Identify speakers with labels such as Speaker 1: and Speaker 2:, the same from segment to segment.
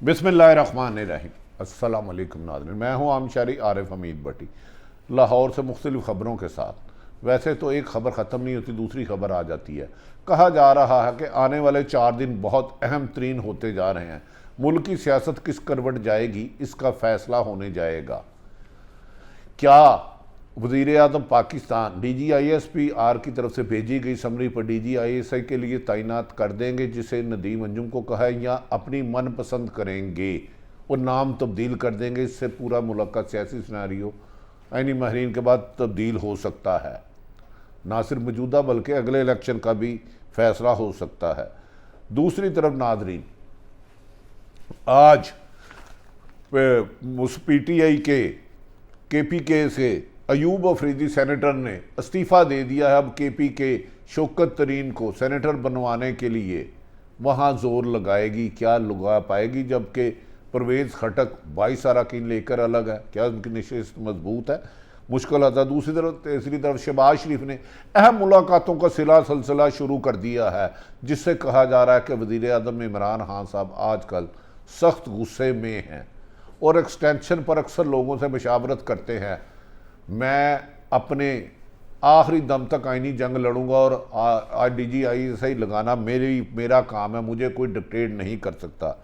Speaker 1: बिस्मिल्लाहिर्रहमानिर्रहीम। अस्सलाम वालेकुम नाज़रीन, मैं हूँ आमशारी आरिफ हमीद भट्टी, लाहौर से मुख्तलिफ ख़बरों के साथ। वैसे तो एक ख़बर ख़त्म नहीं होती, दूसरी ख़बर आ जाती है। कहा जा रहा है कि आने वाले 4 दिन बहुत अहम तरीन होते जा रहे हैं। मुल्क की सियासत किस करवट जाएगी, इसका फ़ैसला होने जाएगा। क्या वज़ीर आज़म पाकिस्तान DGISPR की तरफ से भेजी गई समरी पर DGISI के लिए तैनात कर देंगे, जिसे नदीम अंजुम को कहा है, या अपनी मनपसंद करेंगे और नाम तब्दील कर देंगे। इससे पूरा मुल्क का सियासी सिनारियो आईनी माहरीन के बाद तब्दील हो सकता है। ना सिर्फ मौजूदा बल्कि अगले इलेक्शन का भी फैसला हो सकता है। दूसरी तरफ नाजरीन, आज PTI के KPK से अयूब अफरीदी सेनेटर ने इस्तीफ़ा दे दिया है। अब KP के शौकत तरीन को सेनेटर बनवाने के लिए वहाँ जोर लगाएगी, क्या लगा पाएगी, जबकि परवेज़ खटक 22 अरकान लेकर अलग है। क्या उनकी नशिस्त मजबूत है? मुश्किल आता। दूसरी तरफ तीसरी तरफ शहबाज शरीफ ने अहम मुलाकातों का सिलसिला शुरू कर दिया है, जिससे कहा जा रहा है कि वज़ीर आज़म इमरान खान साहब आजकल सख्त गुस्से में हैं और एक्सटेंशन पर अक्सर लोगों से मशावरत करते हैं। मैं अपने आखिरी दम तक आईनी जंग लड़ूंगा और DGISI लगाना मेरा काम है, मुझे कोई डिक्टेट नहीं कर सकता।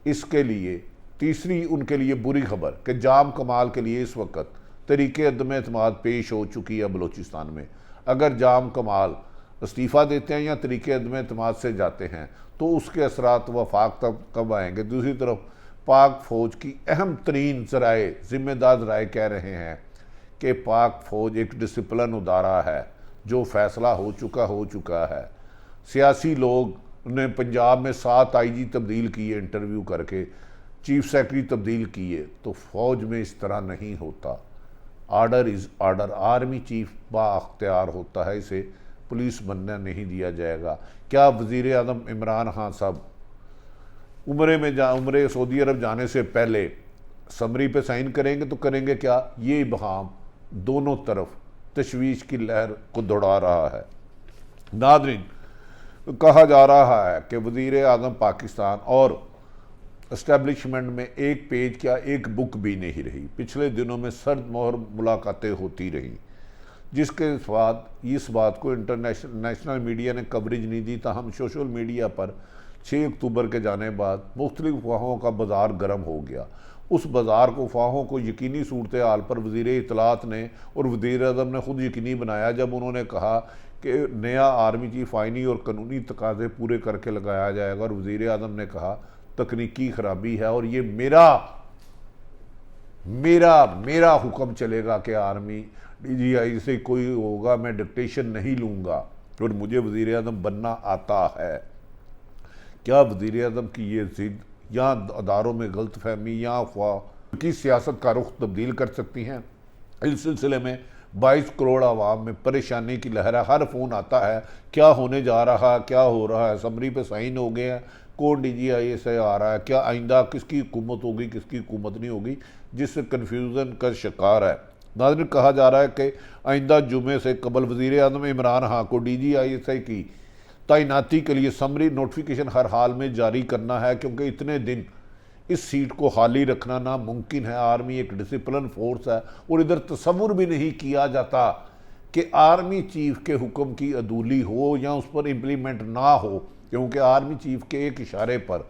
Speaker 1: इसके लिए तीसरी उनके लिए बुरी खबर कि जाम कमाल के लिए इस वक्त तरीके अदम एतमाद पेश हो चुकी है बलूचिस्तान में। अगर जाम कमाल इस्तीफ़ा देते हैं या तरीके अदम एतमाद से जाते हैं तो उसके असरात वफाक तक कब आएंगे। दूसरी तरफ पाक फ़ौज की अहम तरीन ज़राए ज़िम्मेदार ज़राए कह रहे हैं कि पाक फ़ौज एक डिसिप्लिन उदारा है, जो फ़ैसला हो चुका है। सियासी लोग ने पंजाब में 7 IG तब्दील किए, इंटरव्यू करके चीफ सेक्रेटरी तब्दील किए। तो फ़ौज में इस तरह नहीं होता। Order is order. Army chief बाअख्तियार होता है, इसे पुलिस बनने नहीं दिया जाएगा। क्या वज़ीर आज़म इमरान खान साहब उम्रे सऊदी अरब जाने से पहले समरी पे साइन करेंगे? तो करेंगे क्या? ये बहाम दोनों तरफ तशवीश की लहर को दौड़ा रहा है। नादरीन, कहा जा रहा है कि वज़ीर आज़म पाकिस्तान और इस्टेब्लिशमेंट में एक पेज क्या एक बुक भी नहीं रही। पिछले दिनों में सर्द मोहर मुलाकातें होती रहीं, जिसके बाद इस बात को नेशनल मीडिया ने कवरेज नहीं दी। ताहम सोशल मीडिया पर 6 अक्टूबर के जाने बाद मुख्तलिफ अफवाहों का बाज़ार गर्म हो गया। उस बाज़ार को अफवाहों को यकीनी सूरत हाल पर वज़ीर इत्तलात ने और वज़ीर आज़म ने ख़ुद यकीनी बनाया, जब उन्होंने कहा कि नया आर्मी चीफ आइनी और कानूनी तकाज़े पूरे करके लगाया जाएगा। और वज़ीर आज़म ने कहा तकनीकी खराबी है और ये मेरा हुक्म चलेगा कि आर्मी DGI से कोई होगा, मैं डिक्टेशन नहीं लूँगा और मुझे वज़ीर आज़म बनना आता है। क्या वज़ीर आज़म की ये ज़िद या अदारों में गलत फहमी या अफवाह की सियासत का रुख तब्दील कर सकती हैं? इस सिलसिले में 22 करोड़ आवाम में परेशानी की लहर है। हर फ़ोन आता है, क्या होने जा रहा है, क्या हो रहा है, समरी पे साइन हो गए हैं, कौन DGISI आ रहा है, क्या आइंदा किसकी हुकूमत होगी, किसकी हुकूमत नहीं होगी, जिससे कन्फ्यूज़न का शिकार है। नाज़रीन, कहा जा रहा है कि आइंदा जुमे से कबल वज़ीर आज़म इमरान खान को DGISI की तैनाती के लिए समरी नोटिफिकेशन हर हाल में जारी करना है, क्योंकि इतने दिन इस सीट को खाली रखना नामुमकिन है। आर्मी एक डिसिप्लिन फोर्स है और इधर तसव्वुर भी नहीं किया जाता कि आर्मी चीफ के हुक्म की अदूली हो या उस पर इम्प्लीमेंट ना हो, क्योंकि आर्मी चीफ के एक इशारे पर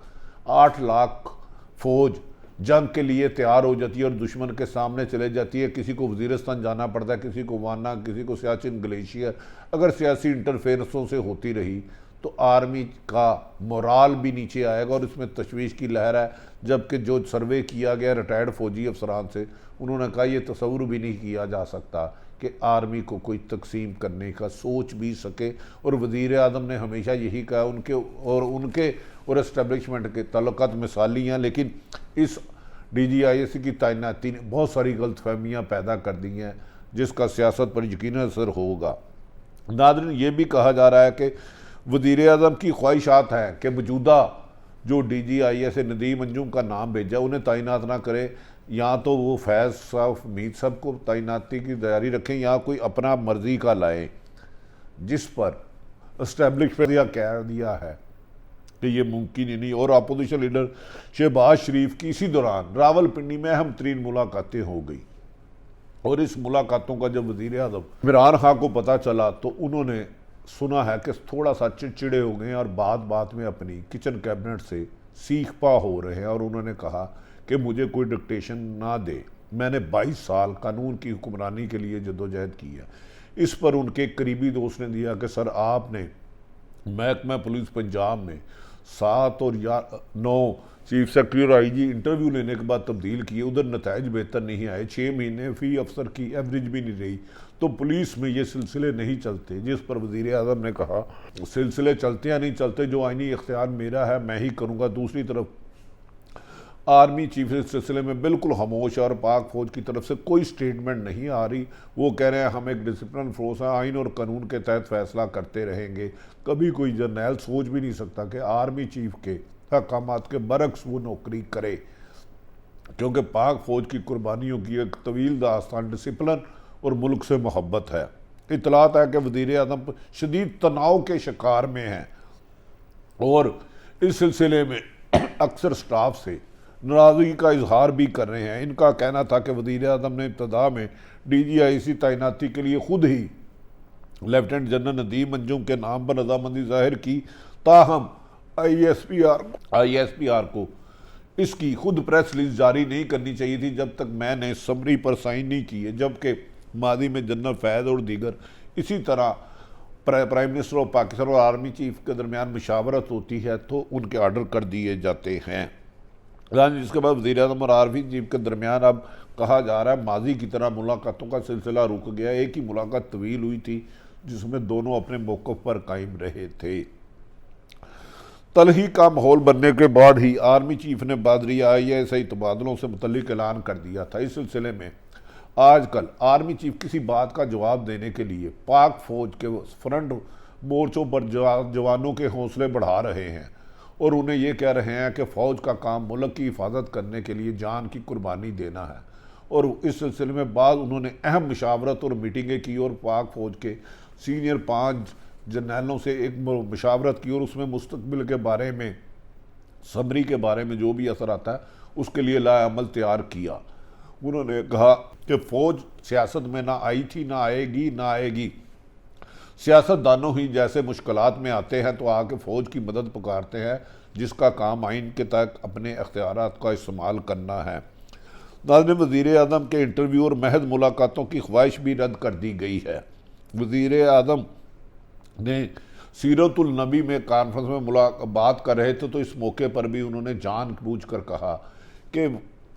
Speaker 1: 8 लाख फ़ौज जंग के लिए तैयार हो जाती है और दुश्मन के सामने चले जाती है। किसी को वज़ीरिस्तान जाना पड़ता है, किसी को वाना, किसी को सियाचिन ग्लेशियर। अगर सियासी इंटरफेरेंसों से होती रही तो आर्मी का मोराल भी नीचे आएगा और इसमें तशवीश की लहर है। जबकि जो सर्वे किया गया रिटायर्ड फ़ौजी अफसरान से, उन्होंने कहा यह तसव्वुर भी नहीं किया जा सकता कि आर्मी को कोई तकसीम करने का सोच भी सके। और वज़ीर आज़म ने हमेशा यही कहा, उनके और इस्टेब्लिशमेंट के ताल्लुकात मिसाली हैं, लेकिन इस DGISI की तैनाती ने बहुत सारी गलत फहमियाँ पैदा कर दी हैं, जिसका सियासत पर यकीनन असर होगा। नाज़रीन, ये भी कहा जा रहा है कि वज़ीर आज़म की ख्वाहिशात हैं कि मौजूदा जो DGISI नदीम अंजुम का नाम भेजा उन्हें तैनात ना करे, या तो वो फैज़ साहब मीर साहब को तैनाती की तैयारी रखें या कोई अपना मर्ज़ी का लाएँ, जिस पर इस्टेब्लिशमेंट कह दिया है कि ये मुमकिन ही नहीं। और अपोजिशन लीडर शहबाज शरीफ की इसी दौरान रावलपिंडी में अहम तरीन मुलाकातें हो गई, और इस मुलाकातों का जब वज़ीर आज़म इमरान खान को पता चला तो उन्होंने सुना है कि थोड़ा सा चिड़चिड़े हो गए और बात बात में अपनी किचन कैबिनेट से सीख पा हो रहे हैं, और उन्होंने कहा कि मुझे कोई डिक्टेशन ना दे, मैंने 22 साल कानून की हुक्मरानी के लिए जद्दोजहद की है। इस पर उनके करीबी दोस्त ने दिया कि सर आपने महकमा पुलिस पंजाब में 7 और 9 चीफ सेक्रेटरी और आईजी इंटरव्यू लेने के बाद तब्दील किए, उधर नताइज बेहतर नहीं आए, 6 महीने फी अफसर की एवरेज भी नहीं रही, तो पुलिस में ये सिलसिले नहीं चलते। जिस पर वज़ीर आज़म ने कहा सिलसिले चलते या नहीं चलते, जो आईनी इख्तियार मेरा है मैं ही करूँगा। दूसरी तरफ आर्मी चीफ इस सिलसिले में बिल्कुल खामोश है और पाक फौज की तरफ से कोई स्टेटमेंट नहीं आ रही। वो कह रहे हैं हम एक डिसिप्लिन फोर्स है, आइन और कानून के तहत फैसला करते रहेंगे। कभी कोई जर्नैल सोच भी नहीं सकता कि आर्मी चीफ के अहकामात के बरक्स वो नौकरी करे, क्योंकि पाक फौज की कुर्बानियों की एक तवील दास्तान डिसिप्लिन और मुल्क से मोहब्बत है। इतलात है कि वज़ीर आज़म शदीद तनाव के शिकार में हैं और इस सिलसिले में अक्सर स्टाफ से नाराज़गी का इजहार भी कर रहे हैं। इनका कहना था कि वज़ीर आज़म ने इब्तदा में DGIC तैनाती के लिए खुद ही लेफ्टिनेंट जनरल नदीम अंजुम के नाम पर रजामंदी जाहिर की, ताहम ISPR को इसकी खुद प्रेस रिलीज जारी नहीं करनी चाहिए थी जब तक मैंने समरी पर साइन नहीं किए, जबकि मादी में जनरल फैज़ और दीगर इसी तरह प्राइम मिनिस्टर ऑफ पाकिस्तान और आर्मी चीफ के दरमियान मुशावरत होती है तो उनके आर्डर कर दिए जाते हैं। जिसके बाद वज़ीर आज़म और आर्मी चीफ के दरमियान अब कहा जा रहा है माजी की तरह मुलाकातों का सिलसिला रुक गया। एक ही मुलाकात तवील हुई थी जिसमें दोनों अपने मौक़िफ़ पर कायम रहे थे। तलही का माहौल बनने के बाद ही आर्मी चीफ ने बादरिया ISI तबादलों से मुतल्लिक ऐलान कर दिया था। इस सिलसिले में आजकल आर्मी चीफ किसी बात का जवाब देने के लिए पाक फौज के फ्रंट मोर्चों पर जवानों के हौसले बढ़ा रहे हैं और उन्हें यह कह रहे हैं कि फ़ौज का काम मुल्क की हिफाजत करने के लिए जान की कुर्बानी देना है। और इस सिलसिले में बाद उन्होंने अहम मशावरत और मीटिंगें की और पाक फ़ौज के सीनियर 5 जर्नैलों से एक मशावरत की और उसमें मुस्तकबिल के बारे में, समरी के बारे में जो भी असर आता है उसके लिए लाअमल तैयार किया। उन्होंने कहा कि फ़ौज सियासत में ना आई थी, ना आएगी। सियासतदानों ही जैसे मुश्किलात में आते हैं तो आके फ़ौज की मदद पुकारते हैं, जिसका काम आइन के तहत अपने अख्तियारात का इस्तेमाल करना है। नाज़रीन, वज़ीर आज़म के इंटरव्यू और महज मुलाकातों की ख्वाहिश भी रद्द कर दी गई है। वज़ीर आज़म ने सीरतुल नबी में कॉन्फ्रेंस में बात कर रहे थे तो इस मौके पर भी उन्होंने जानबूझ कर कहा कि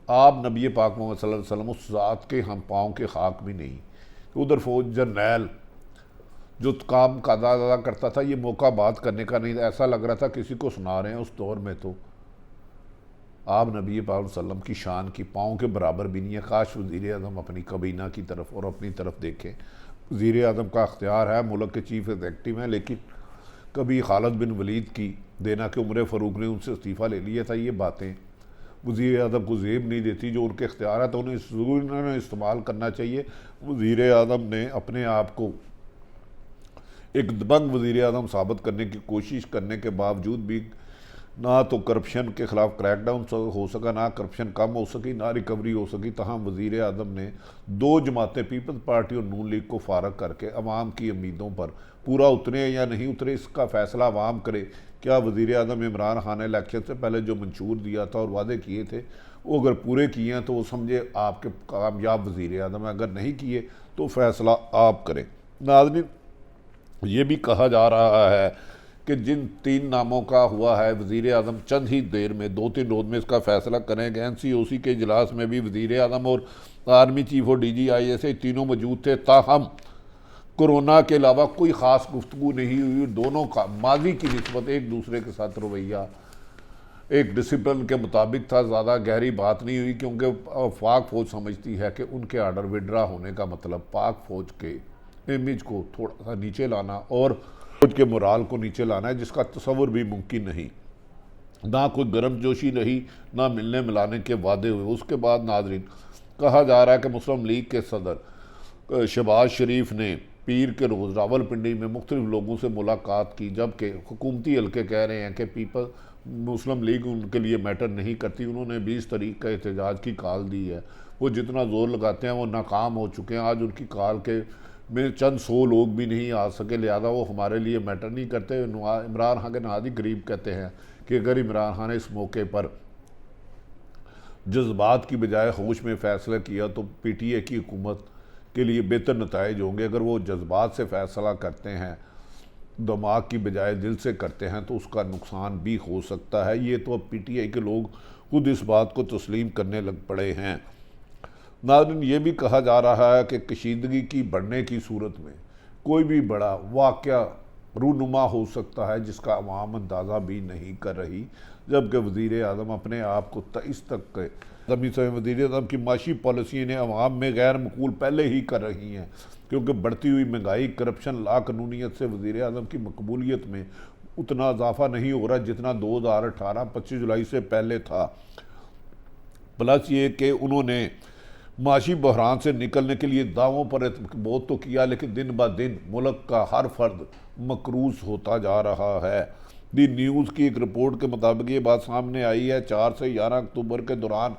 Speaker 1: आप नबी पाक मोहम्मद सल्लल्लाहु अलैहि वसल्लम उस ज़ात के हम पाँव के खाक भी नहीं। उधर फौज जर्नैल जो काम का अदा करता था, ये मौका बात करने का नहीं था, ऐसा लग रहा था किसी को सुना रहे हैं। उस दौर में तो आप नबी पाक वसल्लम की शान की पाँव के बराबर भी नहीं है। काश वज़ीर आज़म अपनी कबीना की तरफ और अपनी तरफ देखें। वज़ीर आज़म का अख्तियार है, मुल्क के चीफ एग्जीक्यूटिव हैं, लेकिन कभी खालिद बिन वलीद की देना कि उमर फ़ारूक ने उनसे इस्तीफ़ा ले लिया था, ये बातें वज़ीर आज़म को ज़ेब नहीं देती। जो उनके इख्तियार है तो उन्हें ज़रूर इस्तेमाल करना चाहिए। वज़ीर आज़म ने अपने आप को एक दबंग वज़ीर आज़म साबित करने की कोशिश करने के बावजूद भी ना तो करप्शन के ख़िलाफ़ क्रैकडाउन हो सका, ना करप्शन कम हो सकी, ना रिकवरी हो सकी। तहम वज़ीर आज़म ने 2 जमातें पीपल्स पार्टी और नून लीग को फारग करके अवाम की उम्मीदों पर पूरा उतरे या नहीं उतरे इसका फ़ैसला अवाम करे। क्या वज़ीर आज़म इमरान खान ने इलेक्शन से पहले जो मंशूर दिया था और वादे किए थे वो अगर पूरे किए हैं तो वो समझे आपके कामयाब वज़ीर आज़म, अगर नहीं किए तो फ़ैसला आप करें। नाज़रीन, ये भी कहा जा रहा है कि जिन 3 नामों का हुआ है वज़ीर आज़म चंद ही देर में 2-3 रोज़ में इसका फ़ैसला करेंगे। NCOC के इजलास में भी वज़ीर आज़म और आर्मी चीफ और DGIS तीनों मौजूद थे, ताहम कोरोना के अलावा कोई ख़ास गुफ्तगू नहीं हुई। दोनों का माजी की निस्बत एक दूसरे के साथ रवैया एक डिसिप्लिन के मुताबिक था, ज़्यादा गहरी बात नहीं हुई, क्योंकि पाक फ़ौज समझती है कि उनके आर्डर विड्रा होने का मतलब पाक फ़ौज के इमेज को थोड़ा सा नीचे लाना और फौज के मोराल को नीचे लाना है, जिसका तस्वुर भी मुमकिन नहीं। ना कोई गर्मजोशी रही, ना मिलने मिलाने के वादे हुए। उसके बाद नाज़रीन, कहा जा रहा है कि मुस्लिम लीग के सदर शहबाज शरीफ ने पीर के रोज़ रावलपिंडी में मुख्तलिफ लोगों से मुलाकात की, जबकि हुकूमती हल्के कह रहे हैं कि पीपल मुस्लिम लीग उनके लिए मैटर नहीं करती। उन्होंने 20 तारीख का एहतजाज की कॉल दी है। वो जितना ज़ोर लगाते हैं वो नाकाम हो चुके हैं। आज उनकी कॉल के में चंद 100 लोग भी नहीं आ सके, लिहाजा वो हमारे लिए मैटर नहीं करते। इमरान खान के नहादी गरीब कहते हैं कि अगर इमरान खान ने इस मौके पर जज्बात की बजाय होश में फ़ैसला किया तो PTI की हुकूमत के लिए बेहतर नताइज होंगे। अगर वो जज्बात से फ़ैसला करते हैं, दिमाग की बजाय दिल से करते हैं, तो उसका नुकसान भी हो सकता है। ये तो अब PTI के लोग खुद इस बात को तस्लीम करने लग पड़े हैं। नाज़रीन, ये भी कहा जा रहा है कि कशीदगी की बढ़ने की सूरत में कोई भी बड़ा वाक़या रूनुमा हो सकता है जिसका अवाम अंदाज़ा भी नहीं कर रही, जबकि वज़ीर आज़म अपने आप को इस तक के वज़ीर आज़म की माशी पॉलिसी इन्हें अवाम में गैर मकबूल पहले ही कर रही हैं, क्योंकि बढ़ती हुई महंगाई, करप्शन, लाकानूनीत से वज़ीर आज़म की मकबूलियत में उतना इजाफा नहीं हो रहा जितना 2018 25 जुलाई से पहले था। प्लस ये कि उन्होंने माशी बहरान से निकलने के लिए दावों पर बहुत तो किया, लेकिन दिन ब दिन मुल्क का हर फर्द मकरूज होता जा रहा है। दी न्यूज़ की एक रिपोर्ट के मुताबिक ये बात सामने आई है। 4 से 11 अक्टूबर के दौरान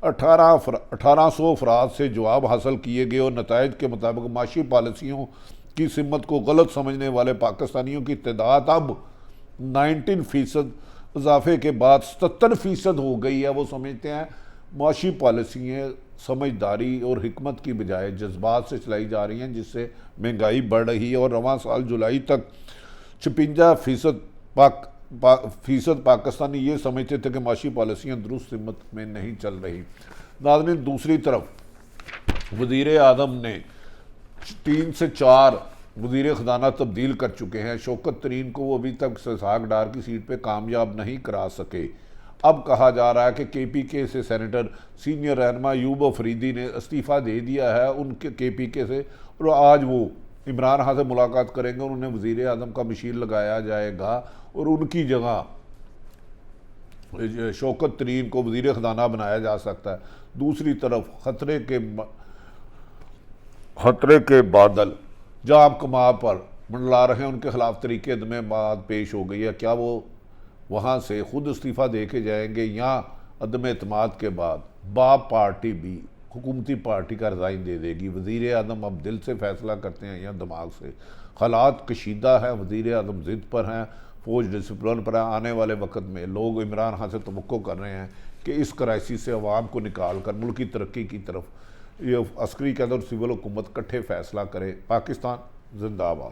Speaker 1: 1800 अफराद से जवाब हासिल किए गए और नताइज के मुताबिक माशी पॉलिसियों की सिमत को गलत समझने वाले पाकिस्तानियों की तादाद अब 19% इजाफे के बाद 77% हो गई है। वो समझते हैं माशी पॉलिसियाँ समझदारी और हिकमत की बजाय जज्बात से चलाई जा रही हैं, जिससे महंगाई बढ़ रही है। और रवां साल जुलाई तक 56% पाकिस्तानी ये समझते थे कि माशी पॉलिसियाँ दुरुस्त सिमत में नहीं चल रही। नाज़रीन, दूसरी तरफ वज़ीर आज़म ने 3 से 4 वज़ीर ख़जाना तब्दील कर चुके हैं। शौकत तरीन को वो अभी तक इसहाक डार की सीट पे कामयाब नहीं करा सके। अब कहा जा रहा है कि KPK से सेनेटर सीनियर रहनुमा अयूब अफरीदी ने इस्तीफ़ा दे दिया है उनके KPK से, और आज वो इमरान खान से मुलाकात करेंगे। उन्होंने वज़ीर आज़म का मशीन लगाया जाएगा और उनकी जगह शौकत तरीन को वज़ीर ख़जाना बनाया जा सकता है। दूसरी तरफ खतरे के बादल जाम कमा पर मंडला रहे हैं, उनके खिलाफ तरीके अदम बात पेश हो गई है। क्या वो वहाँ से खुद इस्तीफ़ा दे के जाएंगे या अदम एतमाद के बाद बाप पार्टी भी हुकूमती पार्टी का रिज़ाइन दे देगी? वज़ीर आज़म अब दिल से फ़ैसला करते हैं या दिमाग से? हालात कशीदा है, वज़ीर आज़म ज़िद पर हैं, फ़ौज डिसिप्लिन पर है। आने वाले वक्त में लोग इमरान खान से तवक्को कर रहे हैं कि इस क्राइसिस से अवाम को निकाल कर मुल्क की तरक्की की तरफ ये अस्करी क़यादत और सिविल हुकूमत इकट्ठे फ़ैसला करे। पाकिस्तान जिंदाबाद।